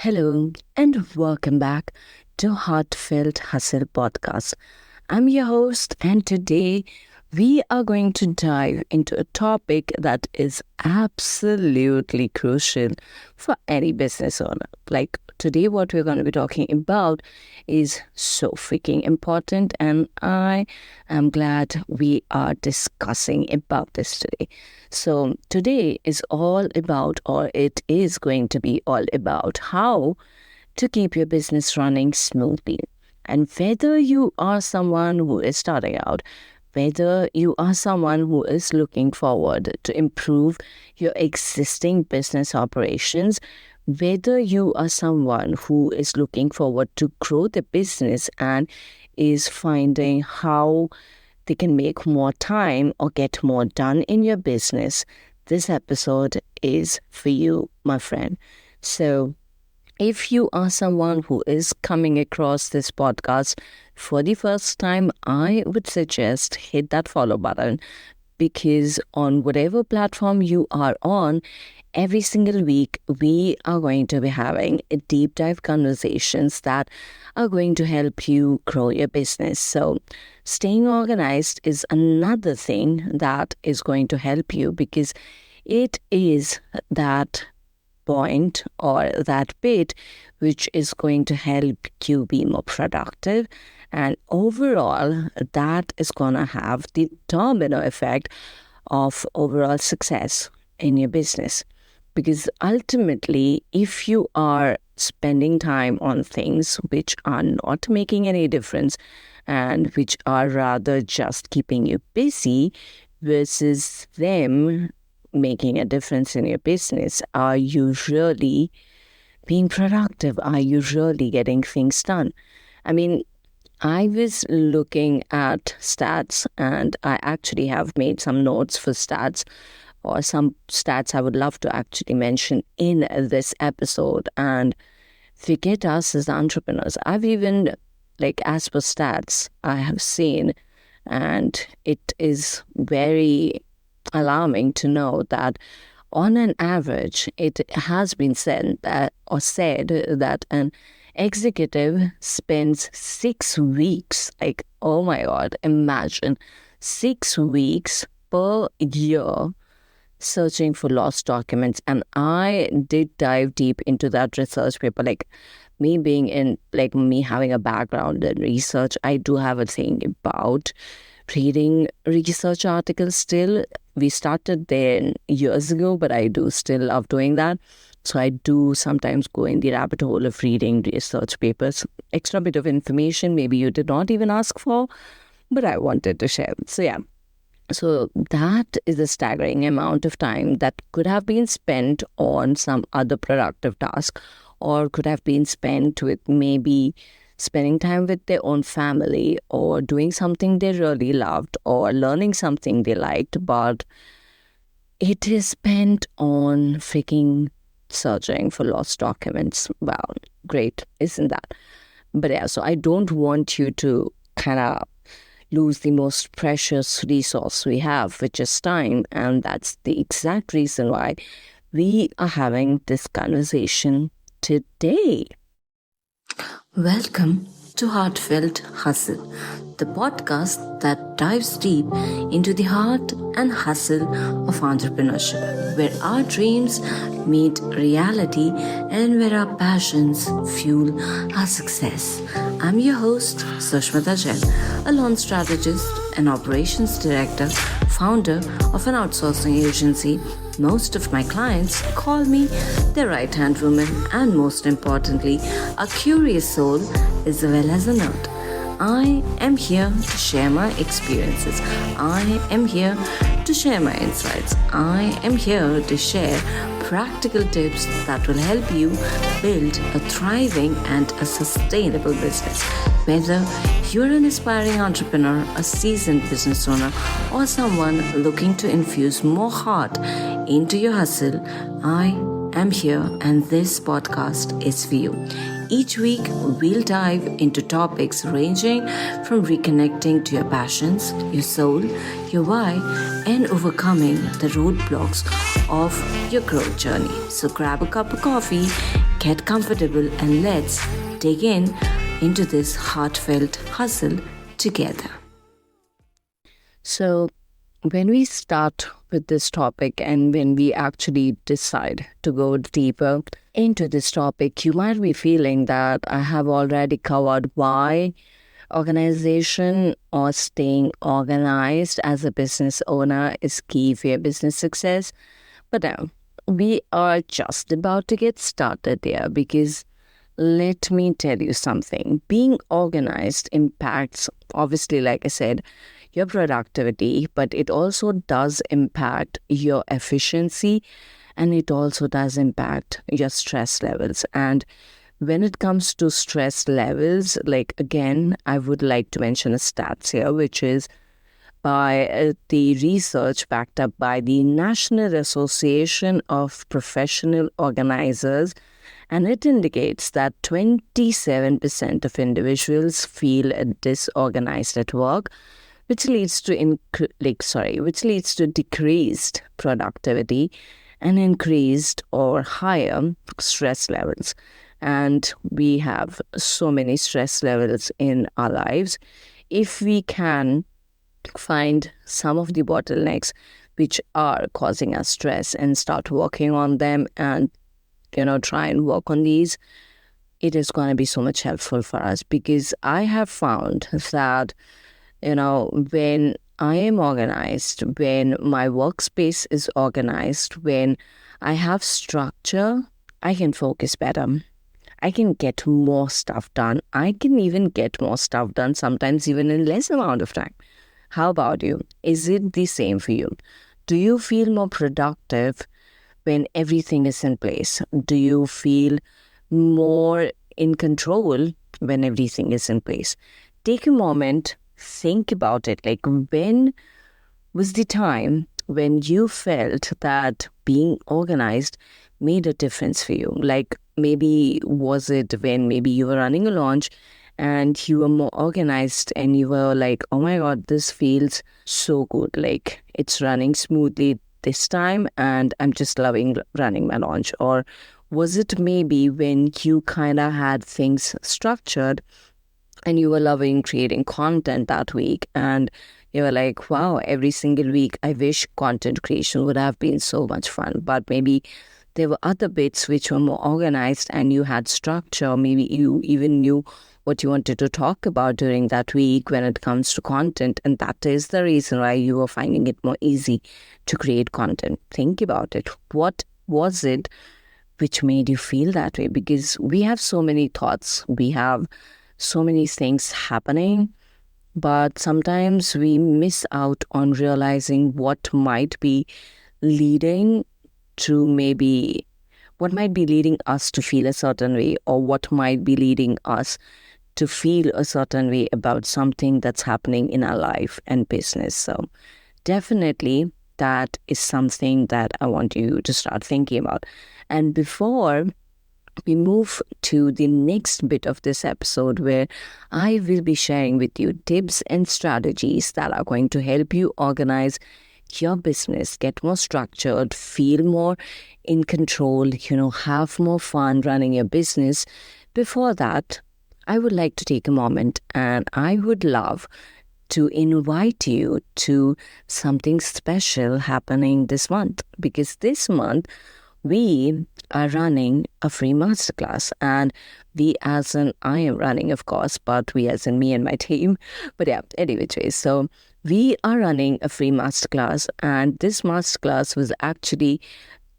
Hello, and welcome back to Heartfelt Hustle Podcast. I'm your host, and today we are going to dive into a topic that is absolutely crucial for any business owner. Like today, what we're going to be talking about is so freaking important, and I am glad we are discussing about this today. So, today is all about, or it is going to be all about, how to keep your business running smoothly. And whether you are someone who is starting out, whether you are someone who is looking forward to improve your existing business operations, whether you are someone who is looking forward to grow the business and is finding how they can make more time or get more done in your business, this episode is for you, my friend. So, if you are someone who is coming across this podcast for the first time, I would suggest hit that follow button because on whatever platform you are on, every single week we are going to be having a deep dive conversations that are going to help you grow your business. So, staying organized is another thing that is going to help you because it is that point or that bit which is going to help you be more productive, and overall that is going to have the domino effect of overall success in your business. Because ultimately, if you are spending time on things which are not making any difference and which are rather just keeping you busy versus them making a difference in your business, are you really being productive? Are you really getting things done? I mean, I was looking at stats and I actually have made some notes for stats or some stats I would love to actually mention in this episode and forget us as entrepreneurs. I've even, as per stats, I have seen, and it is very alarming to know that on an average, it has been said that an executive spends 6 weeks, oh my God, imagine 6 weeks per year searching for lost documents. And I did dive deep into that research paper. Me being in, me having a background in research, I do have a thing about reading research articles still. We started there years ago, but I do still love doing that. So I do sometimes go in the rabbit hole of reading research papers. Extra bit of information maybe you did not even ask for, but I wanted to share. So yeah. So that is a staggering amount of time that could have been spent on some other productive task or could have been spent with maybe spending time with their own family or doing something they really loved or learning something they liked, but it is spent on freaking searching for lost documents. Wow, great, isn't that? But yeah, so I don't want you to kind of lose the most precious resource we have, which is time. And that's the exact reason why we are having this conversation today. Welcome to Heartfelt Hustle, the podcast that dives deep into the heart and hustle of entrepreneurship, where our dreams meet reality and where our passions fuel our success. I'm your host, Sushmita Jain, a launch strategist and operations director, founder of an outsourcing agency. Most of my clients call me their right-hand woman, and most importantly, a curious soul as well as a nerd. I am here to share my experiences. I am here to share my insights. I am here to share practical tips that will help you build a thriving and a sustainable business. Whether you're an aspiring entrepreneur, a seasoned business owner, or someone looking to infuse more heart into your hustle, I am here and this podcast is for you. Each week, we'll dive into topics ranging from reconnecting to your passions, your soul, your why, and overcoming the roadblocks of your growth journey. So grab a cup of coffee, get comfortable, and let's dig into this heartfelt hustle together. So, when we start with this topic and when we actually decide to go deeper into this topic, you might be feeling that I have already covered why organization or staying organized as a business owner is key for your business success. But now, we are just about to get started there because let me tell you something. Being organized impacts, obviously, like I said, your productivity, but it also does impact your efficiency and it also does impact your stress levels. And when it comes to stress levels, like again, I would like to mention a stats here, which is by the research backed up by the National Association of Professional Organizers, and it indicates that 27% of individuals feel disorganized at work, which leads to decreased productivity and increased or higher stress levels. And we have so many stress levels in our lives. If we can find some of the bottlenecks which are causing us stress and start working on them and try and work on these, it is going to be so much helpful for us. Because I have found that when I am organized, when my workspace is organized, when I have structure, I can focus better. I can get more stuff done. I can even get more stuff done, sometimes even in less amount of time. How about you? Is it the same for you? Do you feel more productive when everything is in place? Do you feel more in control when everything is in place? Take a moment, think about it. Like, when was the time when you felt that being organized made a difference for you? Like, maybe was it when maybe you were running a launch and you were more organized and you were like, oh my God, this feels so good. Like, it's running smoothly this time and I'm just loving running my launch. Or was it maybe when you kind of had things structured and you were loving creating content that week and you were like, wow, every single week I wish content creation would have been so much fun. But maybe there were other bits which were more organized and you had structure. Maybe you even knew what you wanted to talk about during that week when it comes to content. And that is the reason why you were finding it more easy to create content. Think about it. What was it which made you feel that way? Because we have so many thoughts. We have so many things happening. But sometimes we miss out on realizing what might be leading us to feel a certain way, or what might be leading us to feel a certain way about something that's happening in our life and business. So definitely that is something that I want you to start thinking about. And before we move to the next bit of this episode, where I will be sharing with you tips and strategies that are going to help you organize your business, get more structured, feel more in control, have more fun running your business. Before that, I would like to take a moment and I would love to invite you to something special happening this month. Because this month, we are running a free masterclass, and I am running, of course, but we as in me and my team. But yeah, anyway, so we are running a free masterclass, and this masterclass was actually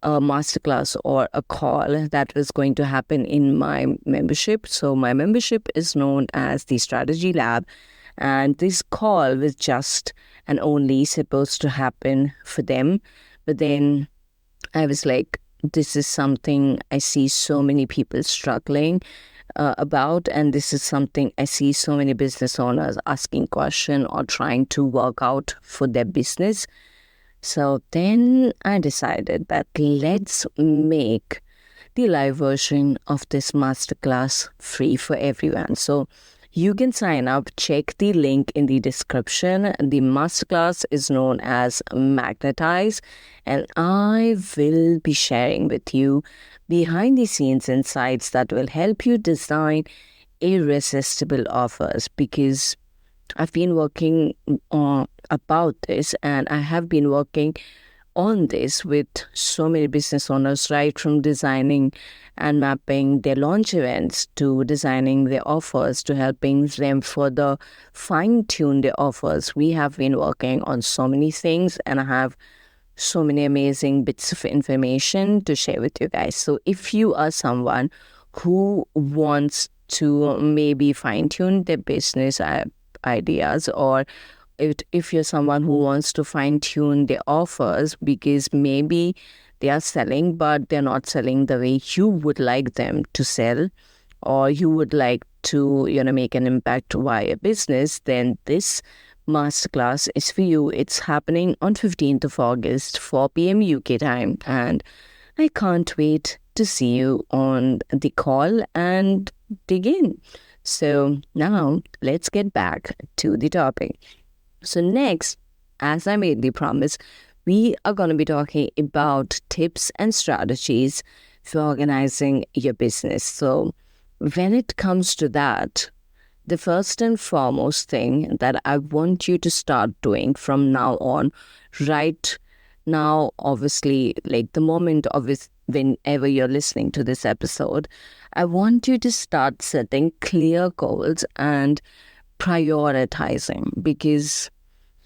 a masterclass or a call that was going to happen in my membership. So my membership is known as the Strategy Lab, and this call was just and only supposed to happen for them. But then I was like, this is something I see so many people struggling about, and this is something I see so many business owners asking questions or trying to work out for their business. So then I decided that let's make the live version of this masterclass free for everyone. So You can sign up. Check the link in the description. The masterclass is known as Magnetize, and I will be sharing with you behind the scenes insights that will help you design irresistible offers, because I've been working on about this, and I have been working on this with so many business owners, right from designing and mapping their launch events to designing their offers to helping them further fine-tune their offers. We have been working on so many things, and I have so many amazing bits of information to share with you guys. So if you are someone who wants to maybe fine-tune their business ideas, or if you're someone who wants to fine-tune their offers because maybe they are selling but they're not selling the way you would like them to sell, or you would like to make an impact via business, then this masterclass is for you. It's happening on 15th of August, 4 p.m. UK time, and I can't wait to see you on the call and dig in. So now let's get back to the topic. So next, as I made the promise, we are going to be talking about tips and strategies for organizing your business. So when it comes to that, the first and foremost thing that I want you to start doing from now on, right now, obviously, like the moment of it, whenever you're listening to this episode, I want you to start setting clear goals and prioritizing, because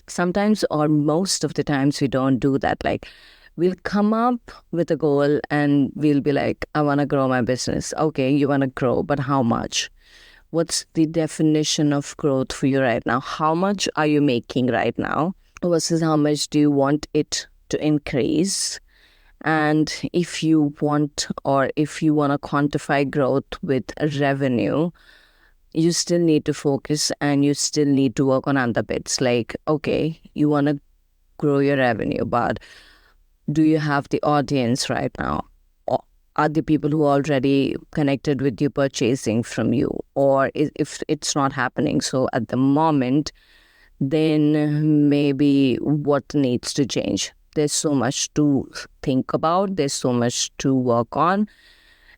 sometimes, or most of the times, we don't do that. Like, we'll come up with a goal and we'll be like, I want to grow my business. Okay, you want to grow, but how much? What's the definition of growth for you right now? How much are you making right now versus how much do you want it to increase? And if you want, or if you want to quantify growth with revenue, you still need to focus and you still need to work on other bits. Like, okay, you want to grow your revenue, but do you have the audience right now? Or are the people who are already connected with you purchasing from you? Or if it's not happening, so at the moment, then maybe what needs to change? There's so much to think about. There's so much to work on.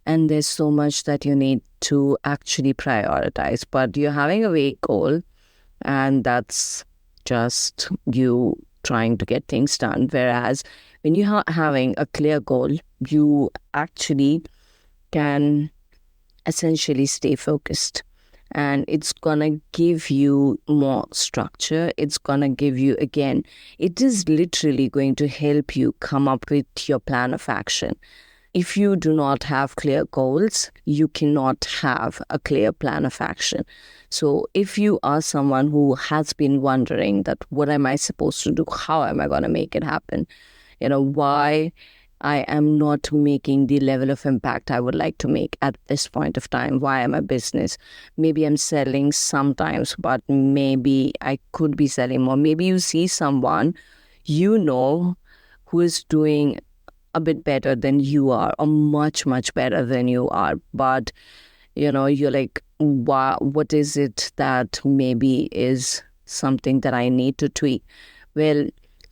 And there's so much that you need to actually prioritize. But you're having a vague goal, and that's just you trying to get things done. Whereas when you're having a clear goal, you actually can essentially stay focused. And it's going to give you more structure. It's going to give you, again, it is literally going to help you come up with your plan of action. If you do not have clear goals, you cannot have a clear plan of action. So if you are someone who has been wondering that, what am I supposed to do? How am I going to make it happen? Why I am not making the level of impact I would like to make at this point of time. Why am I business? Maybe I'm selling sometimes, but maybe I could be selling more. Maybe you see someone who is doing a bit better than you are, or much, much better than you are. But, you're like, wow, what is it that maybe is something that I need to tweak? Well,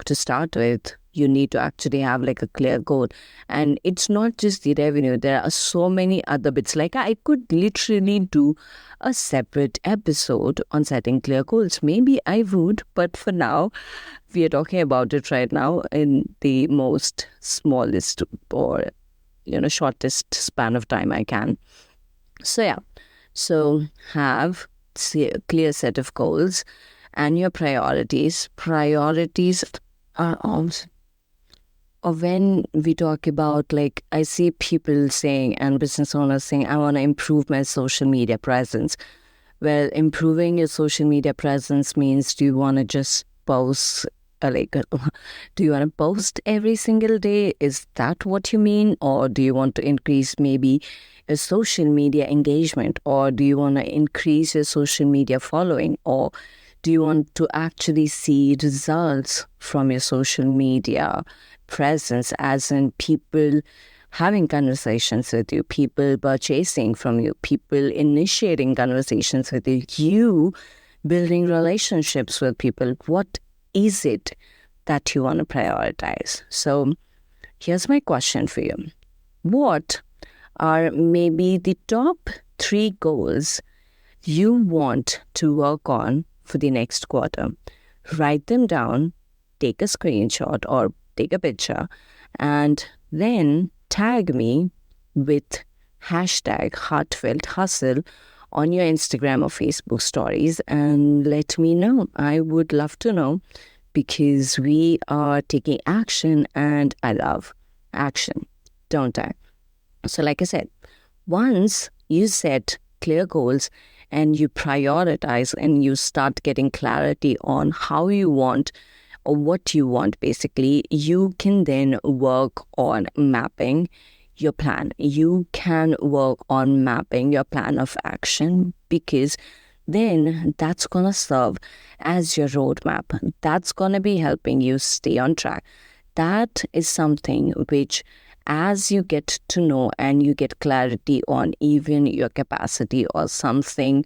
to start with, you need to actually have like a clear goal. And it's not just the revenue. There are so many other bits. Like, I could literally do a separate episode on setting clear goals. Maybe I would, but for now, we are talking about it right now in the most smallest or, shortest span of time I can. So, yeah. So have a clear set of goals and your priorities. Priorities are also, or when we talk about, like, I see people saying and business owners saying, I want to improve my social media presence. Well, improving your social media presence means, do you want to just post, do you want to post every single day? Is that what you mean? Or do you want to increase maybe your social media engagement? Or do you want to increase your social media following? Or do you want to actually see results from your social media presence, as in people having conversations with you, people purchasing from you, people initiating conversations with you, you building relationships with people. What is it that you want to prioritize? So here's my question for you. What are maybe the top 3 goals you want to work on for the next quarter? Write them down, take a screenshot or take a picture, and then tag me with hashtag Heartfelt Hustle on your Instagram or Facebook stories and let me know. I would love to know, because we are taking action and I love action, don't I? So like I said, once you set clear goals and you prioritize and you start getting clarity on how you want or what you want, basically, you can then work on mapping your plan. You can work on mapping your plan of action, because then that's going to serve as your roadmap. That's going to be helping you stay on track. That is something which, as you get to know and you get clarity on even your capacity or something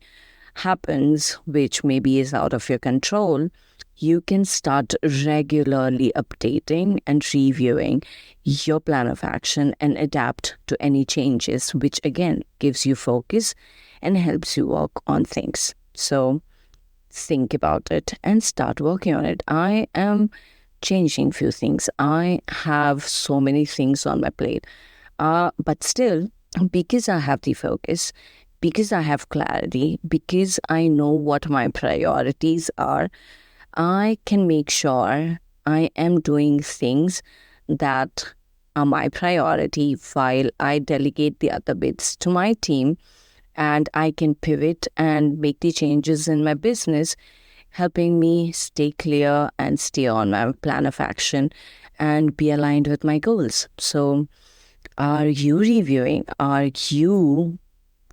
happens which maybe is out of your control, you can start regularly updating and reviewing your plan of action and adapt to any changes, which again gives you focus and helps you work on things. So think about it and start working on it. I am changing few things. I have so many things on my plate. But still, because I have the focus, because I have clarity, because I know what my priorities are, I can make sure I am doing things that are my priority while I delegate the other bits to my team, and I can pivot and make the changes in my business, helping me stay clear and stay on my plan of action and be aligned with my goals. So are you reviewing? Are you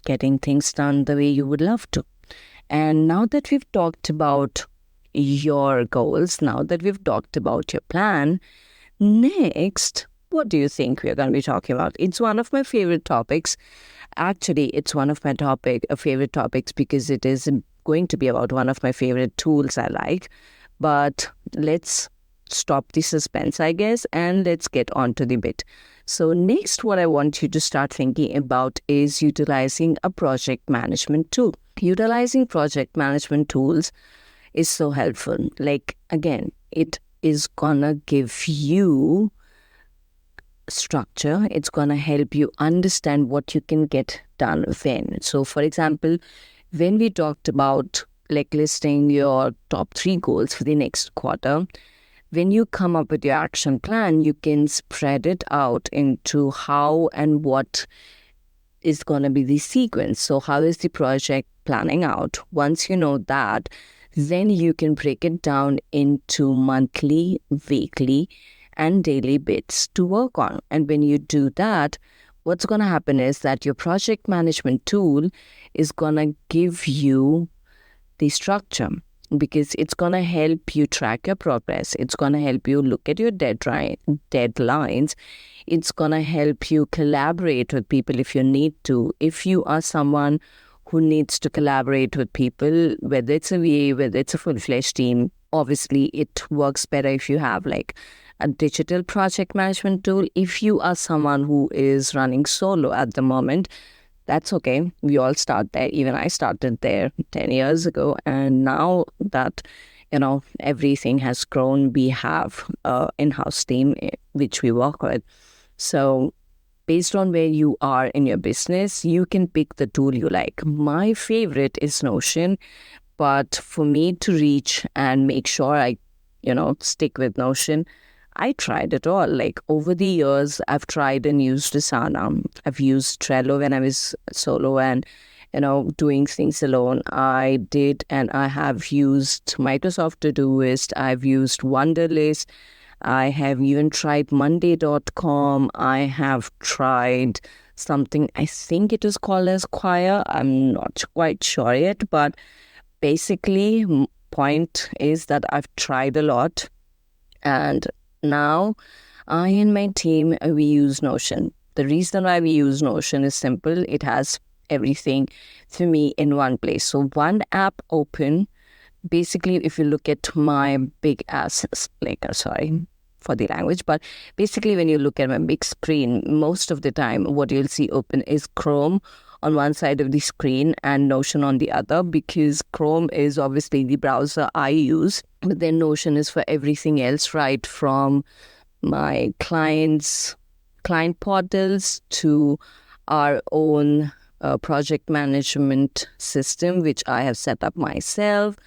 getting things done the way you would love to? And now that we've talked about your goals, now that we've talked about your plan, next, what do you think we're going to be talking about? It's one of my favorite topics. Actually, it's one of my favorite topics because it is going to be about one of my favorite tools I like. But let's stop the suspense, I guess, and let's get on to the bit. So next, what I want you to start thinking about is utilizing a project management tool. Utilizing project management tools is so helpful. Like, again, it is gonna give you structure. It's gonna help you understand what you can get done when. So, for example, when we talked about like listing your top 3 goals for the next quarter, when you come up with your action plan, you can spread it out into how and what is going to be the sequence. So how is the project planning out? Once you know that, then you can break it down into monthly, weekly, and daily bits to work on. And when you do that, what's going to happen is that your project management tool is going to give you the structure, because it's going to help you track your progress. It's going to help you look at your deadlines. It's going to help you collaborate with people if you need to. If you are someone who needs to collaborate with people, whether it's a VA, whether it's a full-fledged team, obviously it works better if you have like a digital project management tool. If you are someone who is running solo at the moment, that's okay. We all start there. Even I started there 10 years ago. And now that, everything has grown, we have an in-house team which we work with. So based on where you are in your business, you can pick the tool you like. My favorite is Notion. But for me to reach and make sure I, stick with Notion, I tried it all. Like over the years, I've tried and used Asana. I've used Trello when I was solo and, doing things alone. I did, and I have used Microsoft Todoist. I've used Wunderlist. I have even tried Monday.com. I have tried something, I think it is called as Choir. I'm not quite sure yet, but basically, point is that I've tried a lot, and now I and my team, we use Notion. The reason why we use Notion is simple. It has everything for me in one place. So one app open, basically, if you look at my big ass, sorry for the language, but basically when you look at my big screen, most of the time what you'll see open is Chrome on one side of the screen and Notion on the other, because Chrome is obviously the browser I use, but then Notion is for everything else, right from my client portals to our own project management system, which I have set up myself,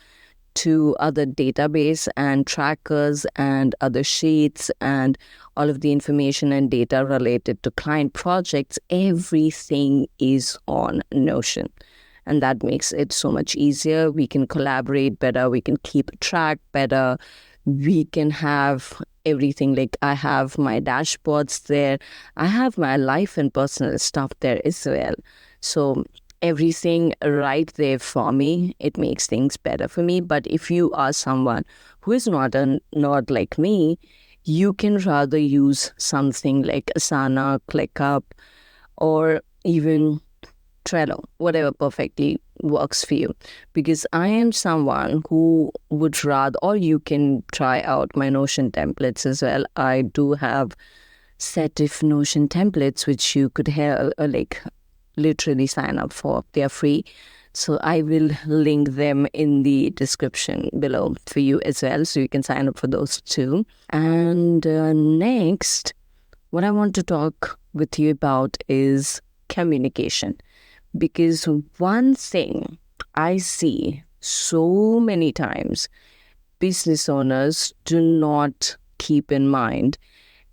to other database and trackers and other sheets and all of the information and data related to client projects. Everything is on Notion. And that makes it so much easier. We can collaborate better. We can keep track better. We can have everything. Like I have my dashboards there. I have my life and personal stuff there as well. So everything right there for me. It makes things better for me. But if you are someone who is not like me, you can rather use something like Asana, ClickUp, or even Trello, whatever perfectly works for you. Because I am someone who would rather, or you can try out my Notion templates as well. I do have set of Notion templates which you could have literally sign up for. They are free. So I will link them in the description below for you as well. So you can sign up for those too. And next, what I want to talk with you about is communication. Because one thing I see so many times business owners do not keep in mind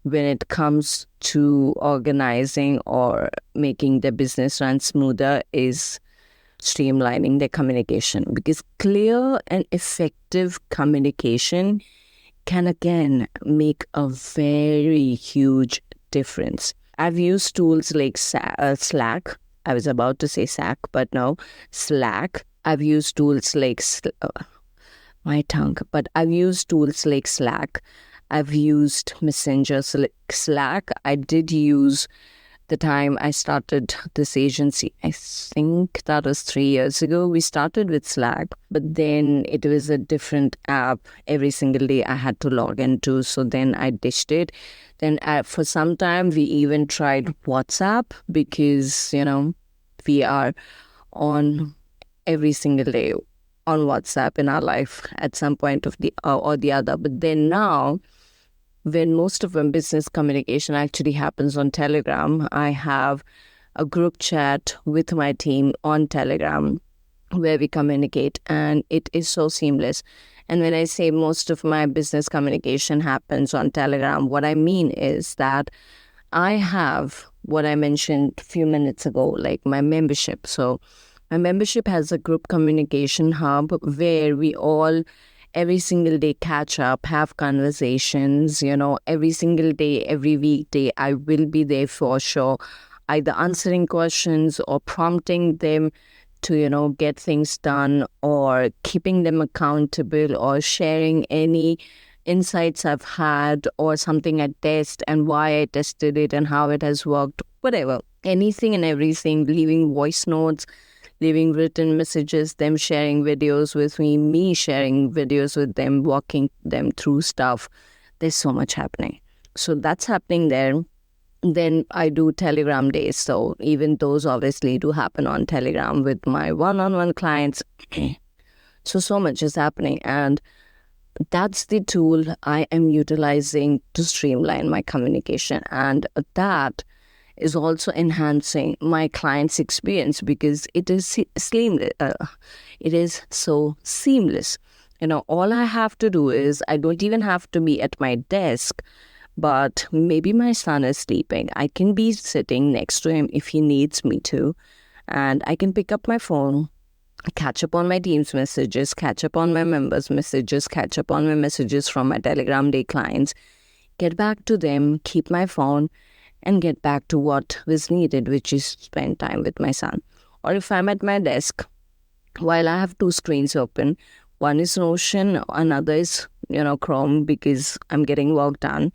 when it comes to organizing or making their business run smoother is streamlining their communication. Because clear and effective communication can again make a very huge difference. I've used tools like Slack. I was about to say SAC, but no, Slack. I've used tools like I've used tools like Slack. I've used Messenger, Slack. I did use the time I started this agency. I think that was 3 years ago. We started with Slack, but then it was a different app every single day I had to log into. So then I ditched it. Then for some time, we even tried WhatsApp because, we are on every single day on WhatsApp in our life at some point of the other. But then now, when most of my business communication actually happens on Telegram, I have a group chat with my team on Telegram where we communicate, and it is so seamless. And when I say most of my business communication happens on Telegram, what I mean is that I have what I mentioned a few minutes ago, like my membership. So my membership has a group communication hub where we all every single day catch up, have conversations, every single day, every weekday, I will be there for sure, either answering questions or prompting them to, get things done, or keeping them accountable, or sharing any insights I've had or something I test and why I tested it and how it has worked, whatever, anything and everything, leaving voice notes, leaving written messages, them sharing videos with me sharing videos with them, walking them through stuff. There's so much happening. So that's happening there. Then I do Telegram days. So even those obviously do happen on Telegram with my one-on-one clients. So much is happening. And that's the tool I am utilizing to streamline my communication. And that is also enhancing my client's experience because it is seamless. It is so seamless. All I have to do is I don't even have to be at my desk, but maybe my son is sleeping. I can be sitting next to him if he needs me to, and I can pick up my phone, catch up on my team's messages, catch up on my members' messages, catch up on my messages from my Telegram day clients, get back to them, keep my phone, and get back to what was needed, which is spend time with my son. Or if I'm at my desk, while I have two screens open, one is Notion, another is, Chrome because I'm getting work done.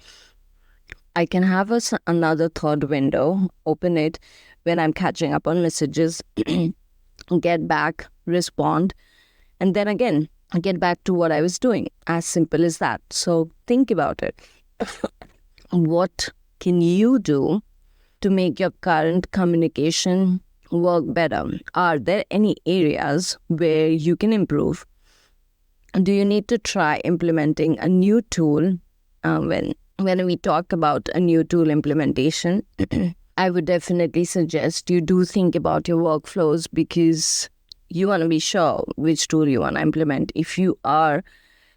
I can have another third window, open it when I'm catching up on messages, get back, respond, and then again, get back to what I was doing. As simple as that. So think about it. What can you do to make your current communication work better? Are there any areas where you can improve? Do you need to try implementing a new tool? When we talk about a new tool implementation, I would definitely suggest you do think about your workflows, because you want to be sure which tool you want to implement. If you are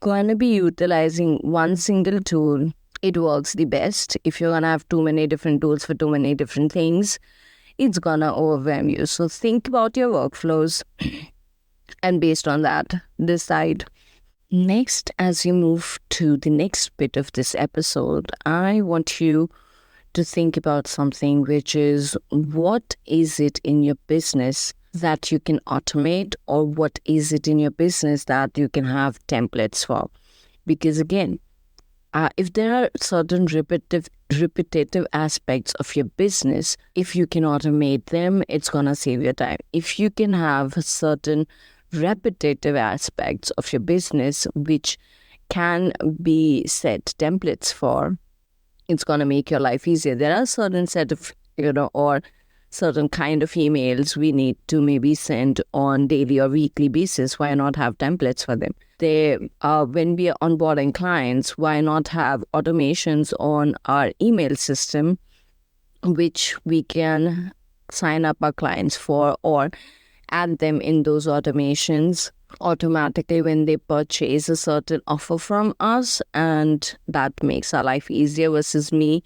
going to be utilizing one single tool, it works the best. If you're going to have too many different tools for too many different things, it's going to overwhelm you. So think about your workflows and based on that, decide. Next, as you move to the next bit of this episode, I want you to think about something, which is, what is it in your business that you can automate, or what is it in your business that you can have templates for? Because again, if there are certain repetitive aspects of your business, if you can automate them, it's going to save your time. If you can have certain repetitive aspects of your business which can be set templates for, it's going to make your life easier. There are certain set of, or certain kind of emails we need to maybe send on daily or weekly basis. Why not have templates for them? When we are onboarding clients, why not have automations on our email system, which we can sign up our clients for, or add them in those automations automatically when they purchase a certain offer from us, and that makes our life easier versus me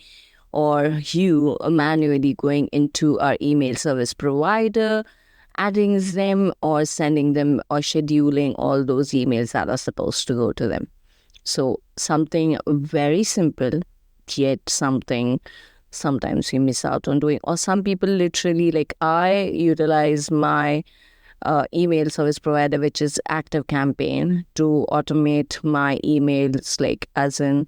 or you manually going into our email service provider, adding them or sending them or scheduling all those emails that are supposed to go to them. So something very simple, yet something sometimes we miss out on doing. Or some people literally, like I utilize my email service provider, which is ActiveCampaign, to automate my emails, like as in,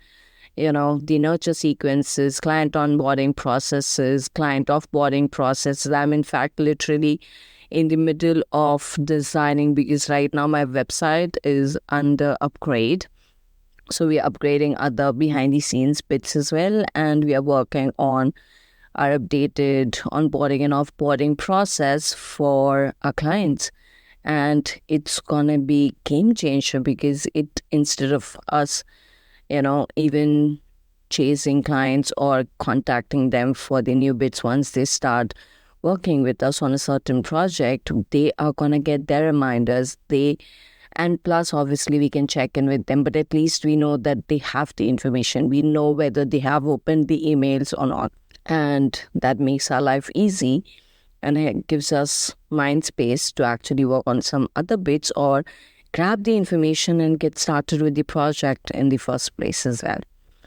the nurture sequences, client onboarding processes, client offboarding processes. I'm in fact literally in the middle of designing, because right now my website is under upgrade. So we are upgrading other behind the scenes bits as well. And we are working on our updated onboarding and offboarding process for our clients. And it's going to be game changer, because instead of us, even chasing clients or contacting them for the new bits, once they start working with us on a certain project, they are going to get their reminders. And plus, obviously, we can check in with them, but at least we know that they have the information. We know whether they have opened the emails or not. And that makes our life easy, and it gives us mind space to actually work on some other bits or grab the information and get started with the project in the first place as well.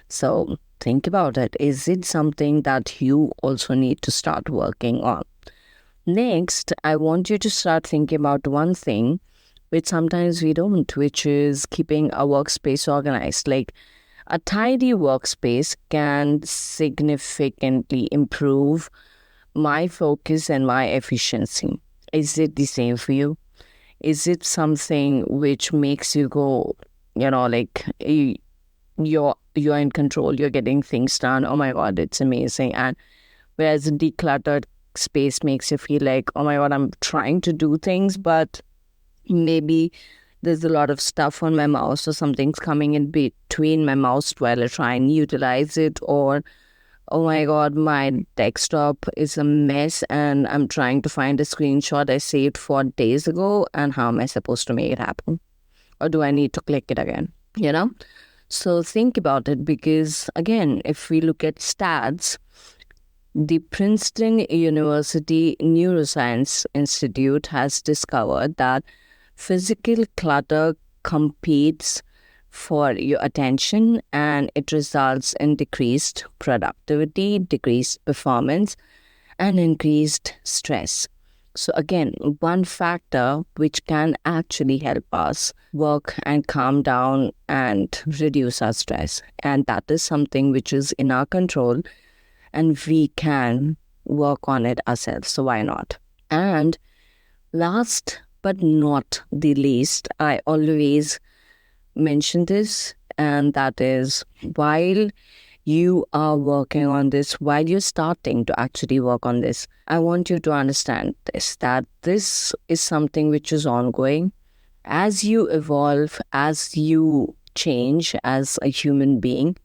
So think about it. Is it something that you also need to start working on? Next, I want you to start thinking about one thing which sometimes we don't, which is keeping our workspace organized. Like a tidy workspace can significantly improve my focus and my efficiency. Is it the same for you? Is it something which makes you go, like you're in control, you're getting things done, oh my God, it's amazing. And whereas a decluttered space makes you feel like, oh my God, I'm trying to do things, but maybe there's a lot of stuff on my mouse, or something's coming in between my mouse while I try and utilize it, or oh my God, my desktop is a mess and I'm trying to find a screenshot I saved 4 days ago, and how am I supposed to make it happen? Or do I need to click it again? So think about it, because again, if we look at stats, the Princeton University Neuroscience Institute has discovered that physical clutter competes for your attention, and it results in decreased productivity, decreased performance, and increased stress. So again, one factor which can actually help us work and calm down and reduce our stress. And that is something which is in our control and we can work on it ourselves. So why not? And last but not the least, I always mention this, and that is while you are working on this, while you're starting to actually work on this, I want you to understand this, that this is something which is ongoing. As you evolve, as you change as a human being,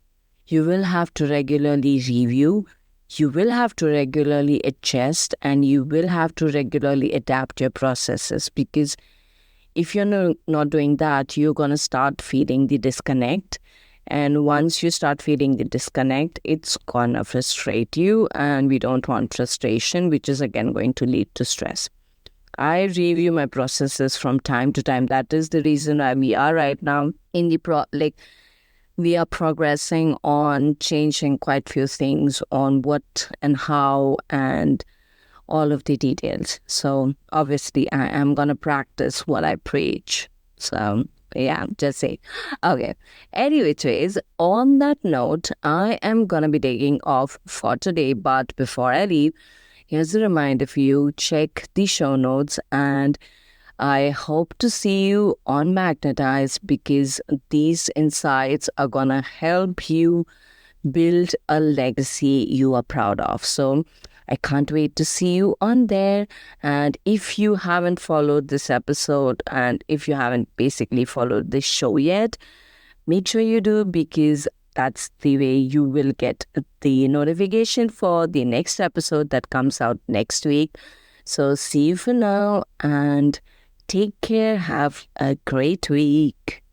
you will have to regularly review, you will have to regularly adjust, and you will have to regularly adapt your processes, because if you're not doing that, you're going to start feeling the disconnect. And once you start feeling the disconnect, it's going to frustrate you. And we don't want frustration, which is again going to lead to stress. I review my processes from time to time. That is the reason why we are right now in the we are progressing on changing quite few things on what and how and all of the details. So obviously I am going to practice what I preach. So yeah, just say. Okay. Anyways, on that note, I am going to be taking off for today. But before I leave, here's a reminder for you. Check the show notes, and I hope to see you on Magnetize, because these insights are going to help you build a legacy you are proud of. So I can't wait to see you on there. And if you haven't followed this episode, and if you haven't basically followed this show yet, make sure you do, because that's the way you will get the notification for the next episode that comes out next week. So see you for now, and take care. Have a great week.